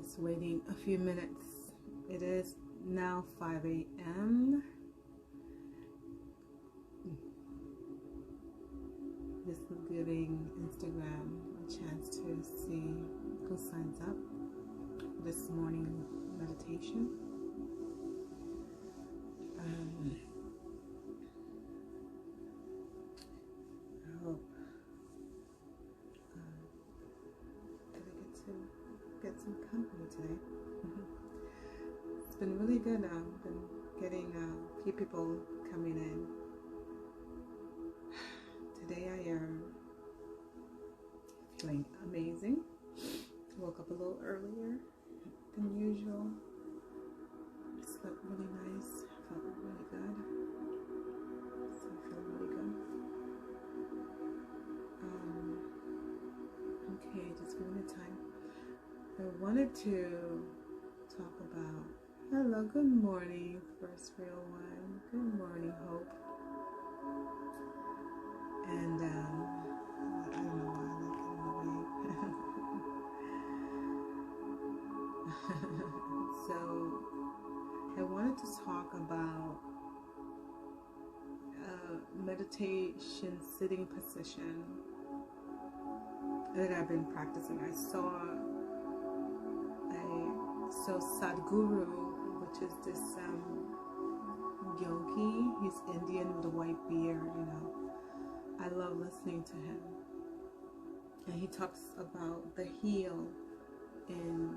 Just waiting a few minutes. It is now 5 a.m. Just giving Instagram a chance to see who signs up for this morning meditation. I hope that I get some company today. It's been really good. I've been getting a few people coming in. Today I am feeling amazing. Woke up a little earlier than usual. Slept really nice. Felt really good. So I feel really good. Okay, just give me time. I wanted to talk about, hello, good morning, first real one. Good morning, Hope. And I don't know why I like it in the way. So I wanted to talk about meditation sitting position that I've been practicing. I saw Sadhguru, which is this yogi. He's Indian with a white beard, you know. I love listening to him. And he talks about the heel in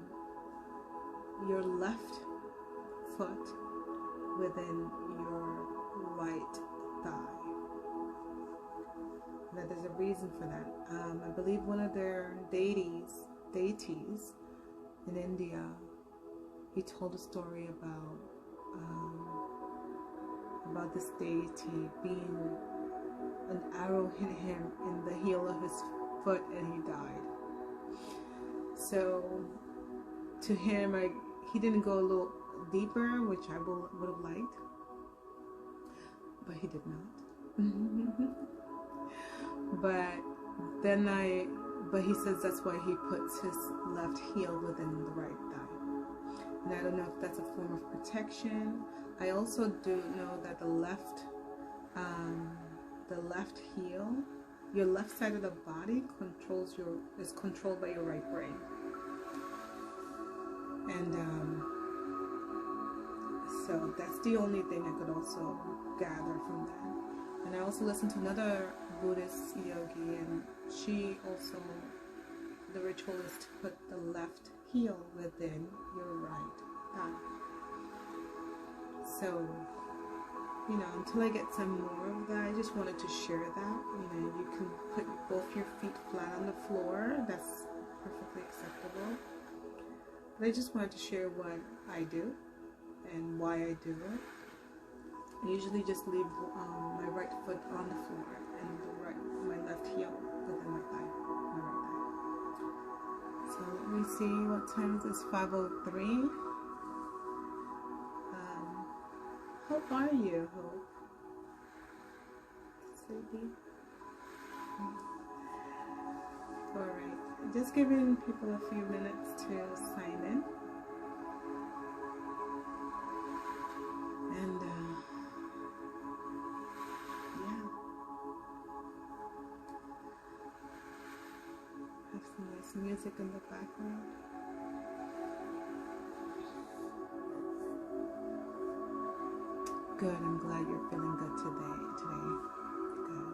your left foot within your right thigh. Now there's a reason for that. I believe one of their deities in India, he told a story about this deity being an arrow hit him in the heel of his foot and he died. So to him, he didn't go a little deeper, which I would have liked, but he did not. But he says that's why he puts his left heel within the right thigh. And I don't know if that's a form of protection. I also do know that the left heel, your left side of the body is controlled by your right brain. And so that's the only thing I could also gather from that. And I also listened to another Buddhist yogi, and she also, the ritual is to put the left heel within your right thigh. So, you know, until I get some more of that, I just wanted to share that. You know, you can put both your feet flat on the floor. That's perfectly acceptable. But I just wanted to share what I do and why I do it. I usually just leave my right foot on the floor and my left heel within my right thigh. So let me see, what time is this? 5:03. How are you, Hope? Sleepy? Alright, just giving people a few minutes to sign in. And yeah, have some nice music in the background. Good, I'm glad you're feeling good today. Good.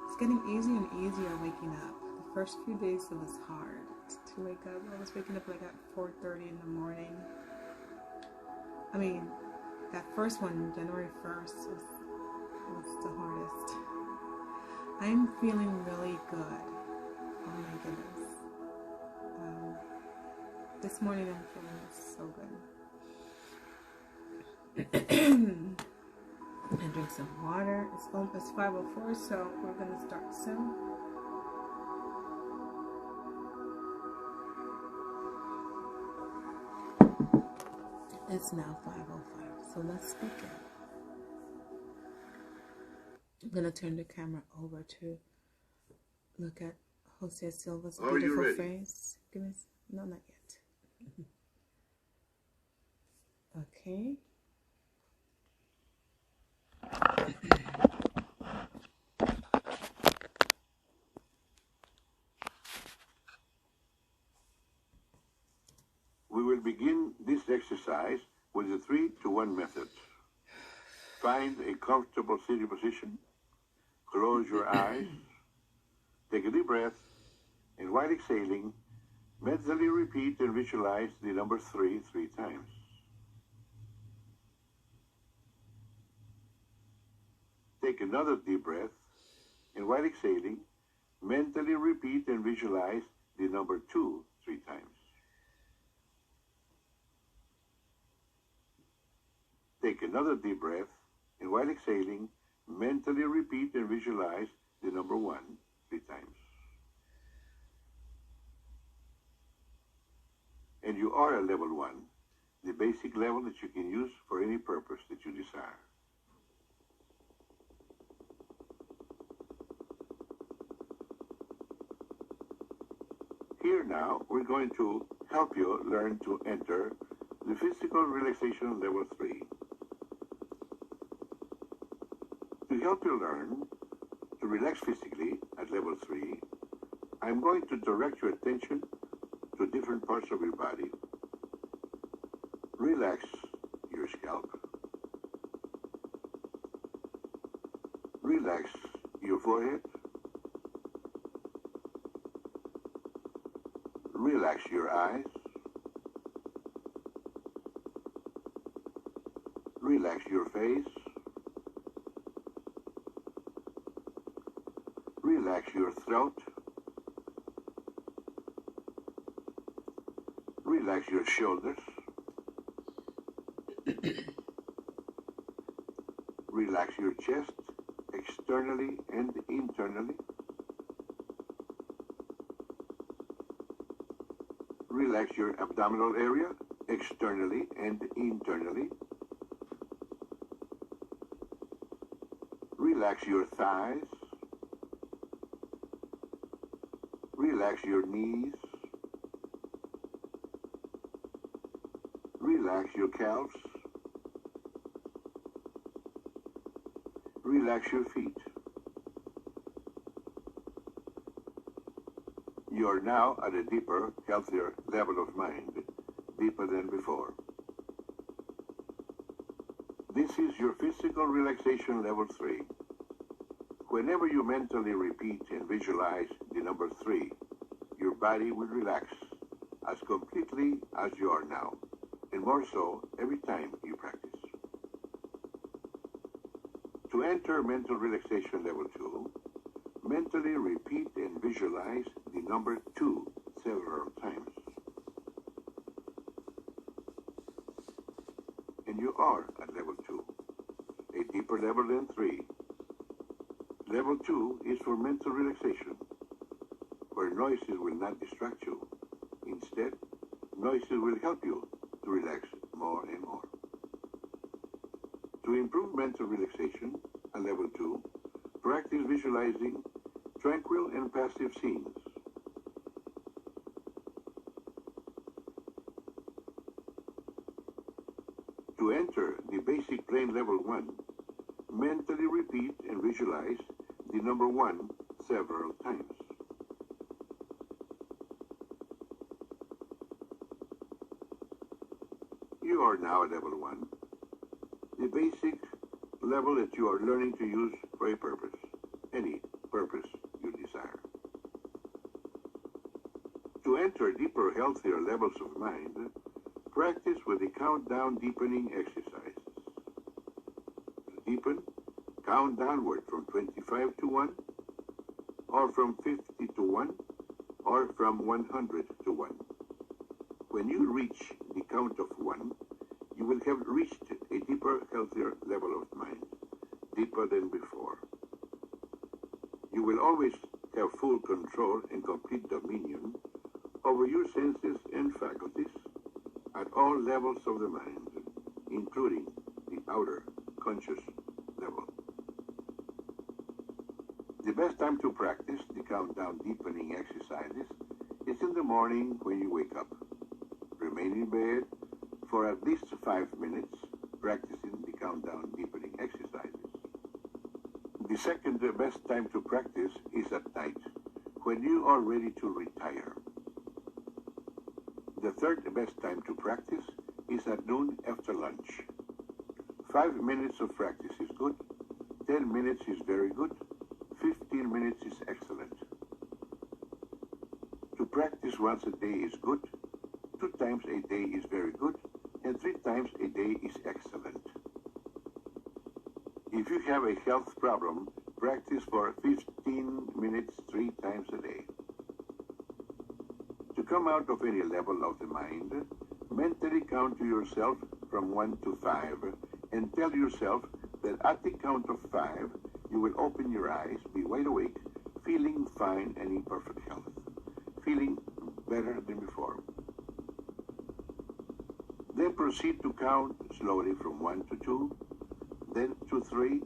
It's getting easier and easier waking up. The first few days it was hard to wake up. I was waking up like at 4:30 in the morning. I mean, that first one, January 1st, was the hardest. I'm feeling really good. Oh my goodness. This morning I'm feeling so good. And drink some water. It's 5:04, so we're gonna start soon. It's now 5:05, so let's begin. I'm gonna turn the camera over to look at Jose Silva's beautiful face. Goodness, no, not yet. Okay. We will begin this exercise with the 3-to-1 method. Find a comfortable sitting position, close your eyes, take a deep breath, and while exhaling, mentally repeat and visualize the number 3 times. Take another deep breath, and while exhaling, mentally repeat and visualize the number 2 3 times. Take another deep breath, and while exhaling, mentally repeat and visualize the number 1 3 times. And you are at level 1, the basic level that you can use for any purpose that you desire. Here now, we're going to help you learn to enter the physical relaxation level 3. To help you learn to relax physically at level 3, I'm going to direct your attention to different parts of your body. Relax your scalp. Relax your forehead. Relax your eyes. Relax your face. Relax your throat. Relax your shoulders. Relax your chest, externally and internally. Relax your abdominal area, externally and internally. Relax your thighs. Relax your knees. Relax your calves. Relax your feet. You are now at a deeper, healthier level of mind, deeper than before. This is your physical relaxation level 3. Whenever you mentally repeat and visualize the number 3, your body will relax as completely as you are now, and more so every time you practice. To enter mental relaxation level 2, mentally repeat and visualize the number 2 several times. And you are at level 2, a deeper level than 3. Level 2 is for mental relaxation, where noises will not distract you. Instead, noises will help you to relax more and more. To improve mental relaxation at level 2, practice visualizing tranquil and passive scenes. To enter the basic plane level 1, mentally repeat and visualize the number 1 several times. You are now at level 1, the basic level that you are learning to use for a purpose, any purpose you desire. To enter deeper, healthier levels of mind, practice with the countdown deepening exercises. To deepen, count downward from 25 to 1, or from 50 to 1, or from 100 to 1. When you reach the count of 1, you will have reached a deeper, healthier level of mind, deeper than before. You will always have full control and complete dominion over your senses and faculties at all levels of the mind, including the outer conscious level. The best time to practice the countdown deepening exercises Practice in the morning when you wake up. Remain in bed for at least 5 minutes, practicing the countdown deepening exercises. The second best time to practice is at night, when you are ready to retire. The third best time to practice is at noon after lunch. 5 minutes of practice is good, 10 minutes is very good, 15 minutes is excellent. To practice once a day is good, 2 times a day is very good, and 3 times a day is excellent. If you have a health problem, practice for 15 minutes 3 times a day. To come out of any level of the mind, mentally count to yourself from 1 to 5 and tell yourself that at the count of 5, you will open your eyes, be wide awake, feeling fine and in perfect health, feeling better than before. Then proceed to count slowly from 1 to 2, then to 3,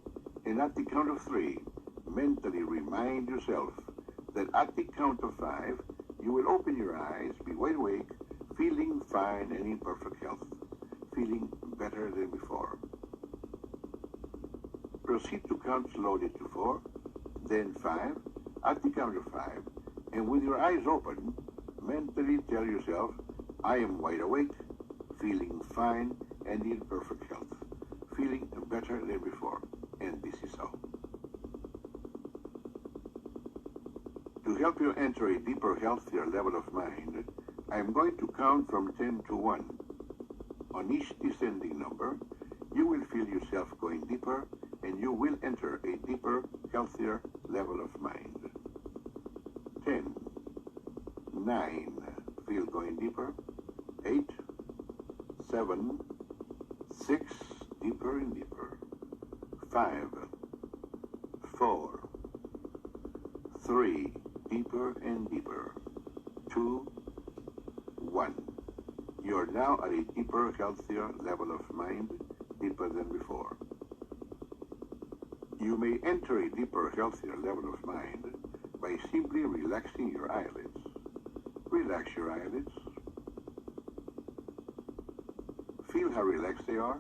and at the count of 3, mentally remind yourself that at the count of 5, you will open your eyes, be wide awake, feeling fine and in perfect health, feeling better than before. Proceed to count slowly to 4, then 5, at the count of 5, and with your eyes open, mentally tell yourself, I am wide awake, feeling fine and in perfect health, feeling better than before, and this is so. To help you enter a deeper, healthier level of mind, I am going to count from 10 to 1. On each descending number, you will feel yourself going deeper, and you will enter a deeper, healthier level of mind. 10, 9, feel going deeper. 8, 7, 6, deeper and deeper. 5, 4, 3, deeper and deeper. 2, 1. You are now at a deeper, healthier level of mind, deeper than before. You may enter a deeper, healthier level of mind by simply relaxing your eyelids. Relax your eyelids. Feel how relaxed they are.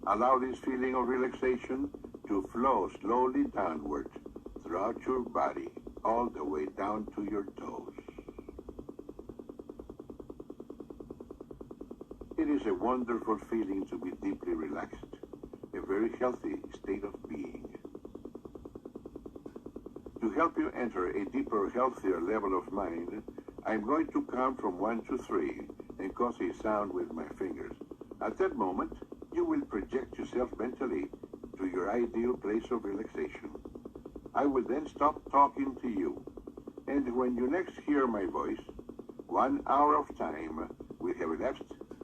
Allow this feeling of relaxation to flow slowly downward throughout your body, all the way down to your toes. It is a wonderful feeling to be deeply relaxed, a very healthy state of being. To help you enter a deeper, healthier level of mind, I am going to count from 1 to 3 and cause a sound with my fingers. At that moment, you will project yourself mentally to your ideal place of relaxation. I will then stop talking to you, and when you next hear my voice, 1 hour of time will have elapsed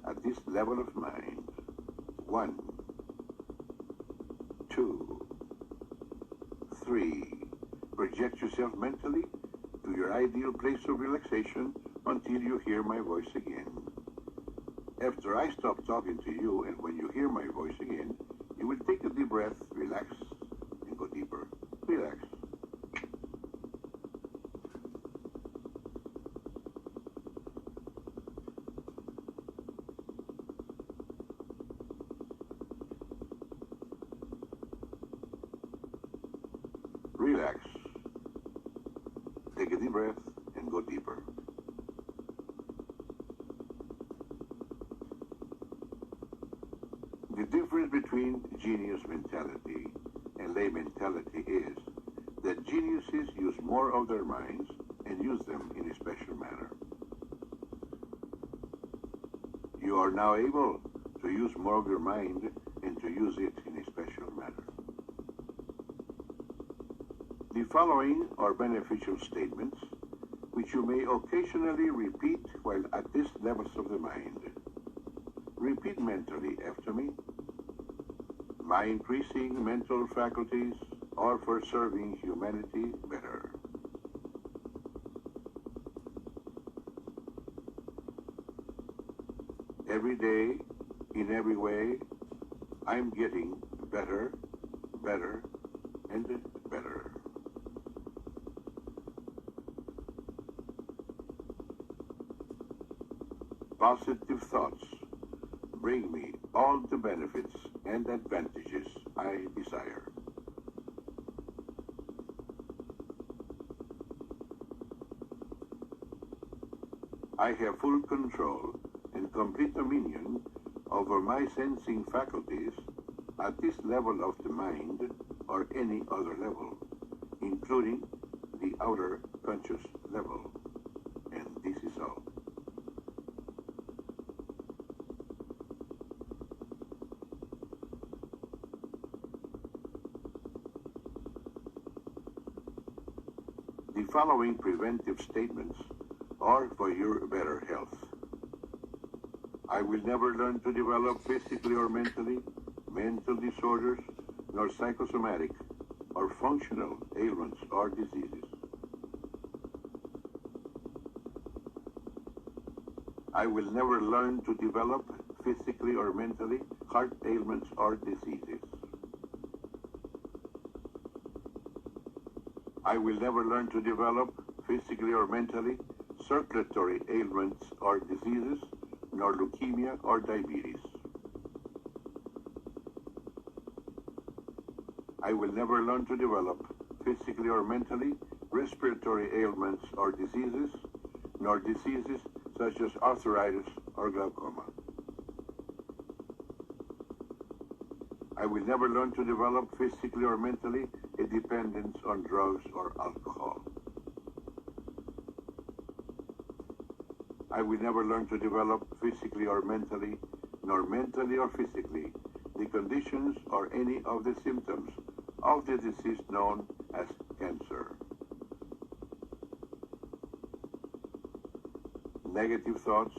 at this level of mind. 1, 2, 3. Project yourself mentally to your ideal place of relaxation until you hear my voice again. After I stop talking to you and when you hear my voice again, you will take a deep breath, relax, and go deeper. Relax. Relax. Take a deep breath and go deeper. The difference between genius mentality and lay mentality is that geniuses use more of their minds and use them in a special manner. You are now able to use more of your mind and to use it in a special manner. The following are beneficial statements which you may occasionally repeat while at these levels of the mind. Repeat mentally after me. My increasing mental faculties are for serving humanity better. Every day, in every way, I'm getting better, better, and better. positive thoughts bring me all the benefits and advantages I desire. I have full control and complete dominion over my sensing faculties at this level of the mind or any other level, including the outer conscious level. And this is all. The following preventive statements are for your better health. I will never learn to develop physically or mentally mental disorders, nor psychosomatic or functional ailments or diseases. I will never learn to develop physically or mentally heart ailments or diseases. I will never learn to develop physically or mentally circulatory ailments or diseases, nor leukemia or diabetes. I will never learn to develop physically or mentally respiratory ailments or diseases, nor diseases such as arthritis or glaucoma. I will never learn to develop physically or mentally a dependence on drugs or alcohol. I will never learn to develop physically or mentally, nor mentally or physically, the conditions or any of the symptoms of the disease known as cancer. Negative thoughts,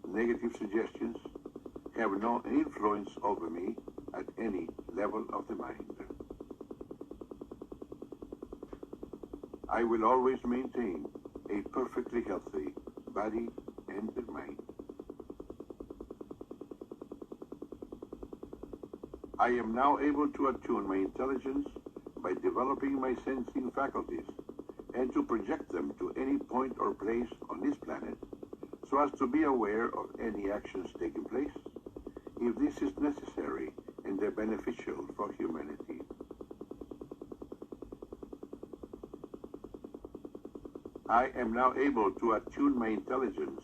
negative suggestions have no influence over me at any level of the mind. I will always maintain a perfectly healthy body and mind. I am now able to attune my intelligence by developing my sensing faculties and to project them to any point or place on this planet so as to be aware of any actions taking place if this is necessary and beneficial for humanity. I am now able to attune my intelligence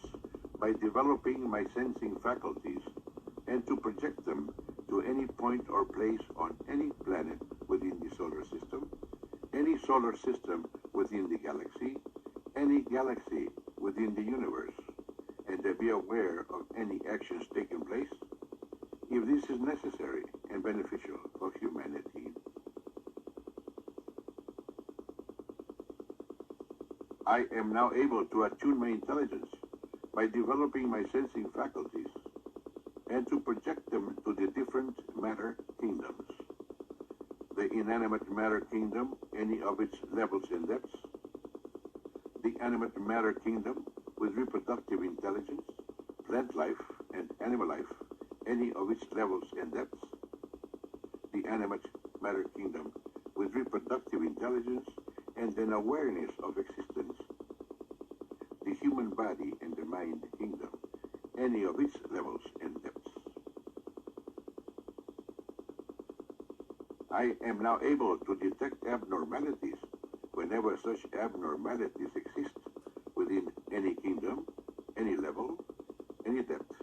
by developing my sensing faculties and to project them to any point or place on any planet within the solar system, any solar system within the galaxy, any galaxy within the universe, and to be aware of any actions taking place if this is necessary and beneficial for humanity. I am now able to attune my intelligence by developing my sensing faculties and to project them to the different matter kingdoms. The inanimate matter kingdom, any of its levels and depths. The animate matter kingdom with reproductive intelligence, plant life and animal life, any of its levels and depths. The animate matter kingdom with reproductive intelligence and an awareness of existence. The human body and the mind kingdom, any of its levels and depths. I am now able to detect abnormalities whenever such abnormalities exist within any kingdom, any level, any depth,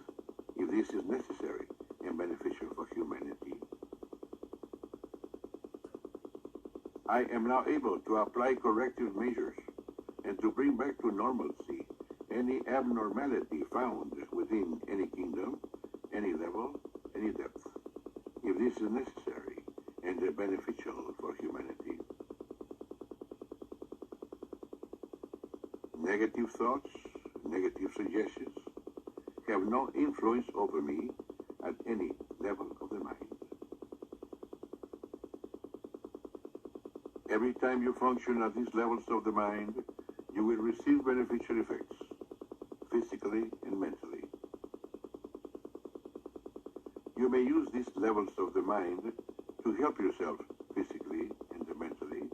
if this is necessary and beneficial for humanity. I am now able to apply corrective measures and to bring back to normalcy any abnormality found within any kingdom, any level, any depth, if this is necessary and beneficial for humanity. Negative thoughts, negative suggestions have no influence over me at any level of the mind. Every time you function at these levels of the mind, you will receive beneficial effects, physically and mentally. You may use these levels of the mind to help yourself physically and mentally.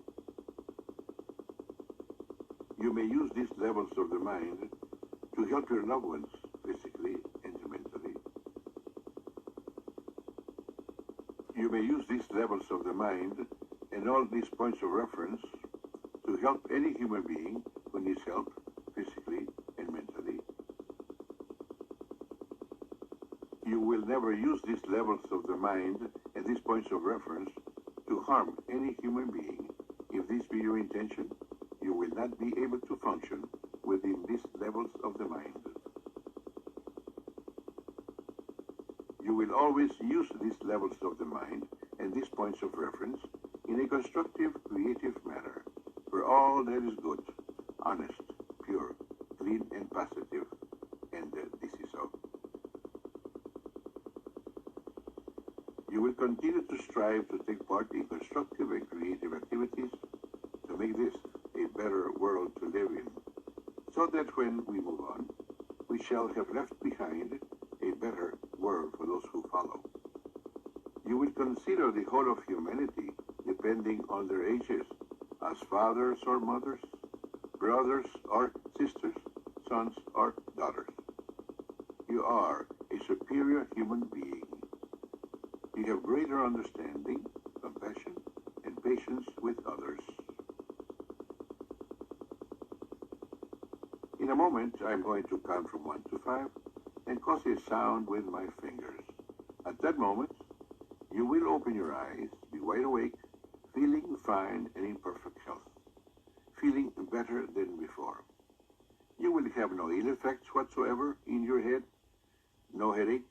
You may use these levels of the mind to help your loved ones physically physically and mentally. You may use these levels of the mind and all these points of reference to help any human being who needs help physically and mentally. You will never use these levels of the mind and these points of reference to harm any human being. If this be your intention, you will not be able to function within these levels of the mind. You will always use these levels of the mind and these points of reference in a constructive, creative manner for all that is good, honest, pure, clean, and positive, and this is so. You will continue to strive to take part in constructive and creative activities to make this a better world to live in, so that when we move on, we shall have left behind a better world for those who follow. You will consider the whole of humanity, depending on their ages, as fathers or mothers, brothers or sisters, sons or daughters. You are a superior human being. You have greater understanding, compassion, and patience with others. In a moment, I'm going to count from 1 to 5 and cause a sound with my fingers. At that moment, you will open your eyes, be wide awake, feeling fine and in perfect health, feeling better than before. You will have no ill effects whatsoever in your head, no headache,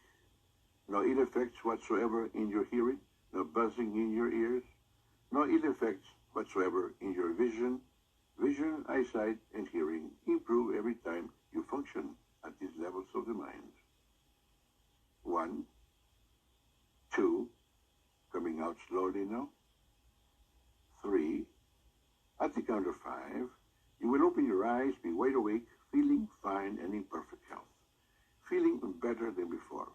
no ill effects whatsoever in your hearing, no buzzing in your ears, no ill effects whatsoever in your vision. Vision, eyesight, and hearing improve every time you function at these levels of the mind. 1, 2, coming out slowly now. 3, at the count of 5, you will open your eyes, be wide awake, feeling fine and in perfect health, feeling better than before,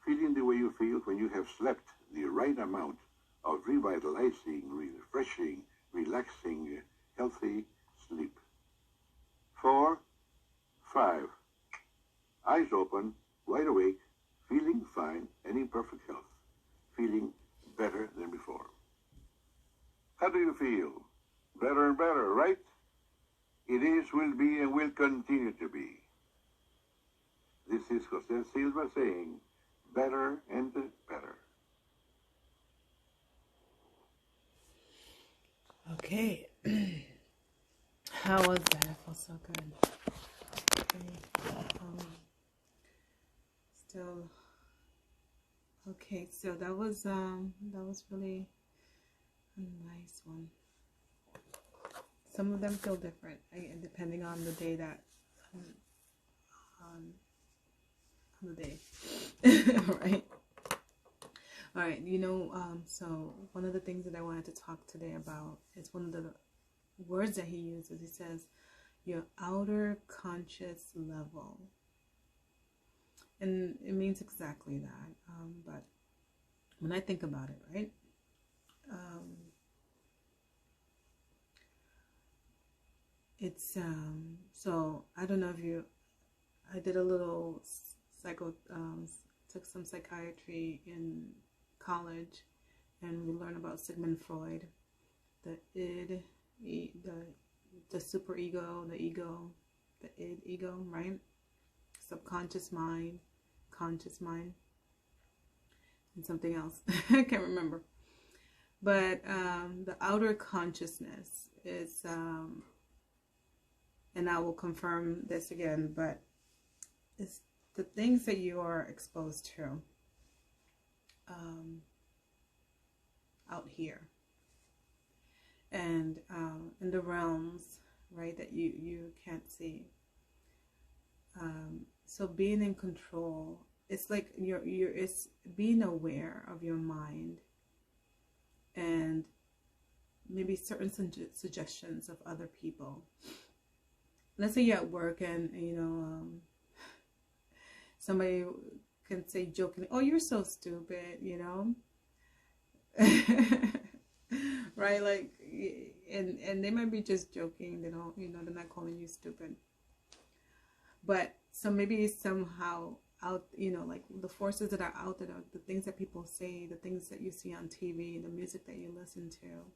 feeling the way you feel when you have slept the right amount of revitalizing, refreshing, relaxing, healthy sleep. 4, 5, eyes open, wide awake, feeling fine and in perfect health, feeling better than before. How do you feel? Better and better, right? It is, will be, and will continue to be. This is Jose Silva saying, better and better. Okay. How was that? It felt so good. Okay. Still. Okay, so that was really a nice one. Some of them feel different, depending on the day that on the day. Right? All right, so one of the things that I wanted to talk today about is one of the words that he uses. He says, your outer conscious level. And it means exactly that. But when I think about it, right? It's, so I don't know if I did a little took some psychiatry in college, and we learned about Sigmund Freud, the id, the super ego, the ego, the ego, right? Subconscious mind, conscious mind, and something else. I can't remember. But the outer consciousness is, and I will confirm this again, but it's the things that you are exposed to out here, and in the realms, right, that you can't see. So being in control, it's like it's being aware of your mind and maybe certain suggestions of other people. Let's say you're at work and somebody can say jokingly, "Oh, you're so stupid," right? Like, and they might be just joking. They don't, they're not calling you stupid. but so maybe somehow out, like the forces that are out there, the things that people say, the things that you see on TV, the music that you listen to,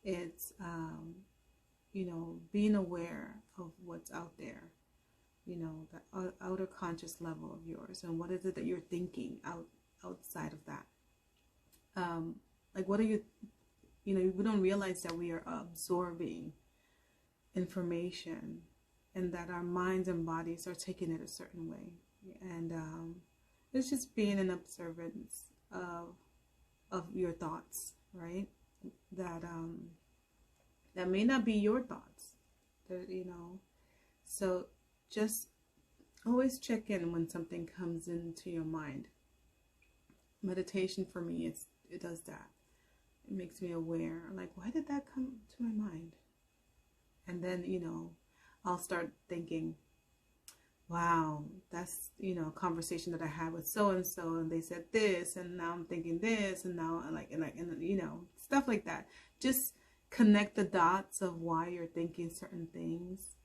it's being aware of what's out there, the outer conscious level of yours, and what is it that you're thinking outside of that. Like, what are you, we don't realize that we are absorbing information, and that our minds and bodies are taking it a certain way. And it's just being an observance of your thoughts, right? That may not be your thoughts, so just always check in when something comes into your mind. Meditation for me, it does that. It makes me aware, like, why did that come to my mind? And then, I'll start thinking, wow, that's, a conversation that I had with so-and-so, and they said this, and now I'm thinking this, and now and stuff like that. Just connect the dots of why you're thinking certain things.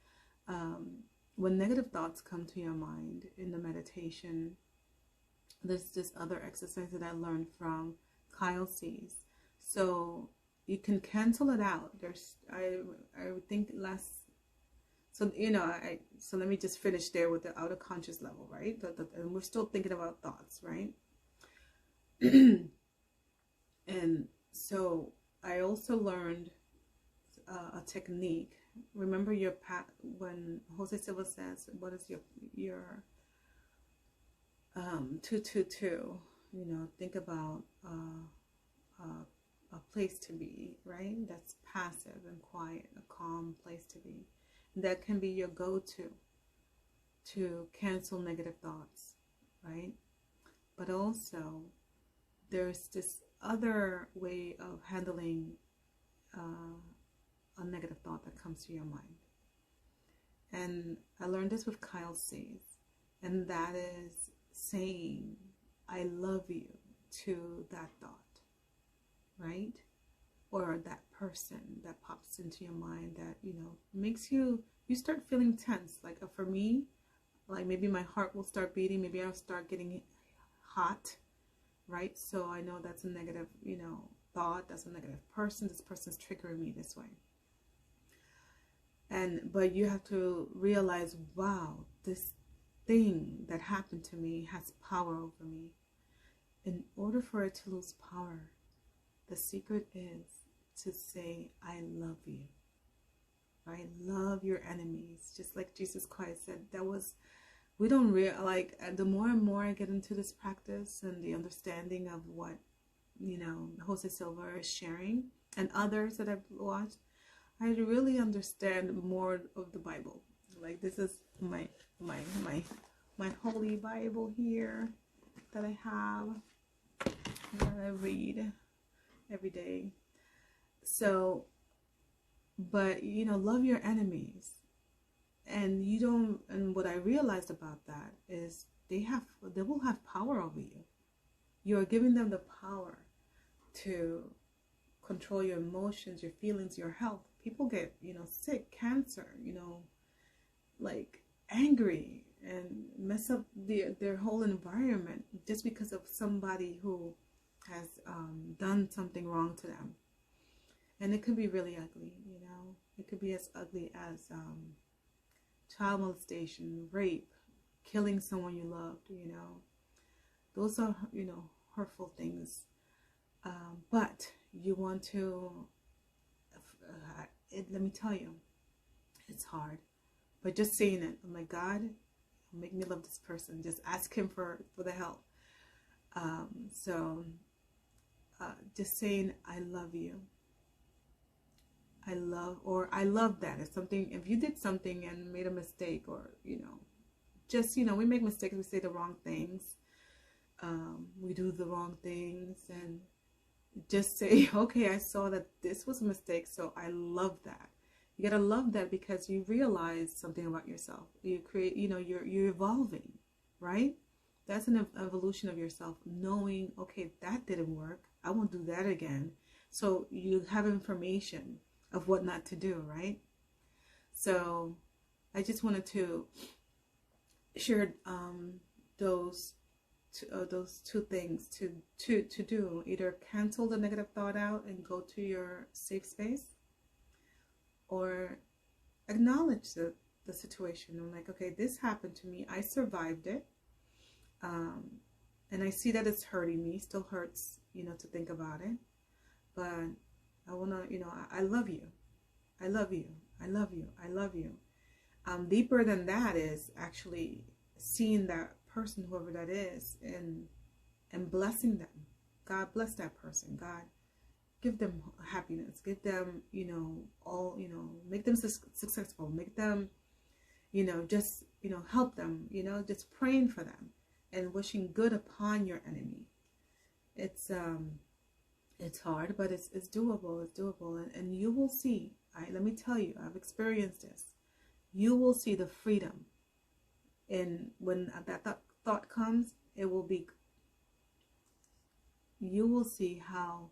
When negative thoughts come to your mind in the meditation, there's this other exercise that I learned from Kyle C's. So you can cancel it out. I think so let me just finish there with the outer conscious level, right? And we're still thinking about thoughts, right? And so I also learned a technique. Remember your path when Jose Silva says, what is your 222? Think about a place to be, right? That's passive and quiet, a calm place to be. That can be your go-to to cancel negative thoughts, right? But also, there's this other way of handling a negative thought that comes to your mind. And I learned this with Kyle C's, and that is saying, I love you to that thought, right? Or that person that pops into your mind that, makes you start feeling tense. Like for me, like maybe my heart will start beating, maybe I'll start getting hot, right? So I know that's a negative, thought, that's a negative person, this person's triggering me this way. But you have to realize, wow, this thing that happened to me has power over me. In order for it to lose power, the secret is to say, I love you. I love your enemies. Just like Jesus Christ said, we don't the more and more I get into this practice and the understanding of what, Jose Silva is sharing and others that I've watched, I really understand more of the Bible. Like, this is my holy Bible here that I have, that I read every day. So, but love your enemies, and what I realized about that is they will have power over you. You are giving them the power to control your emotions, your feelings, your health. People get sick, cancer, like angry, and mess up their whole environment just because of somebody who has done something wrong to them. And it could be really ugly, it could be as ugly as child molestation, rape, killing someone you loved, those are hurtful things, but you want to let me tell you, it's hard, but just saying it, oh my God, make me love this person, just ask him for the help. Just saying, I love you. I love that. If you did something and made a mistake, or, we make mistakes, we say the wrong things, we do the wrong things, and just say, okay, I saw that this was a mistake, so I love that. You gotta love that because you realize something about yourself. You create, you're evolving, right? That's an evolution of yourself, knowing, okay, that didn't work, I won't do that again. So you have information of what not to do, right? So I just wanted to shared those two things to do. Either cancel the negative thought out and go to your safe space, or acknowledge the situation. I'm like, okay, this happened to me. I survived it. And I see that it's hurting me. Still hurts, to think about it. But I want to, I love you. I love you. I love you. I love you. Deeper than that is actually seeing that person, whoever that is, and blessing them. God bless that person. God, give them happiness. Give them, all, make them successful. Make them, just, help them, just praying for them and wishing good upon your enemy. It's hard, but it's doable. It's doable. And you will see, let me tell you, I've experienced this. You will see the freedom. And when that thought comes, it will be, you will see how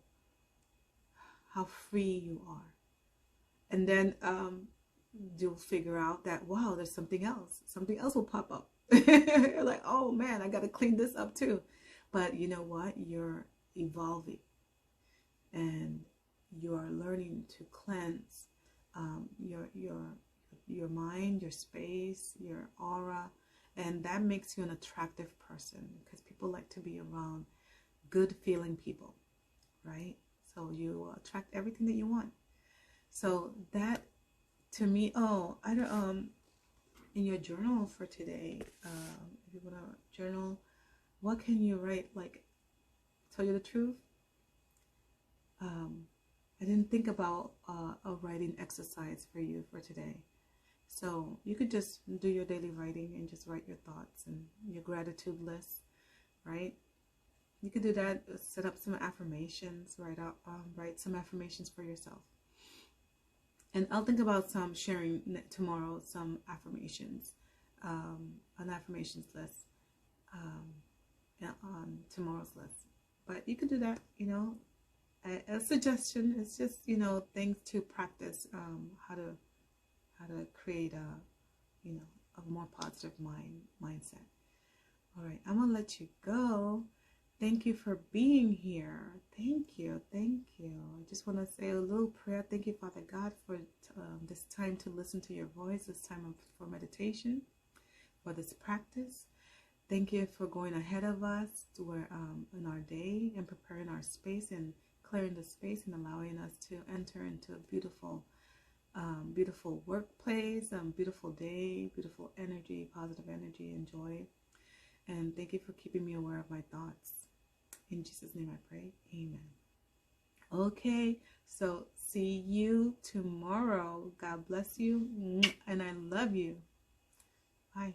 free you are. And then you'll figure out that, wow, there's something else. Something else will pop up. You're like, oh man, I got to clean this up too. But you know what? You're evolving. And you're learning to cleanse your mind, your space, your aura. And that makes you an attractive person, because people like to be around good feeling people, right? So you attract everything that you want. So that, to me, in your journal for today, if you want to journal, what can you write? Like, tell you the truth, I didn't think about a writing exercise for you for today. So you could just do your daily writing and just write your thoughts and your gratitude list, right? You could do that. Set up some affirmations. Write some affirmations for yourself. And I'll think about sharing tomorrow some affirmations, an affirmations list on tomorrow's list. But you could do that. A suggestion is just things to practice, how to create a more positive mindset. All right, I'm gonna let you go. Thank you for being here. Thank you. I just want to say a little prayer. Thank you, Father God, for this time to listen to your voice, this time for meditation, for this practice. Thank you for going ahead of us in our day and preparing our space and clearing the space and allowing us to enter into a beautiful workplace, beautiful day, beautiful energy, positive energy and joy. And thank you for keeping me aware of my thoughts. In Jesus' name I pray. Amen. Okay, so see you tomorrow. God bless you. And I love you. Bye.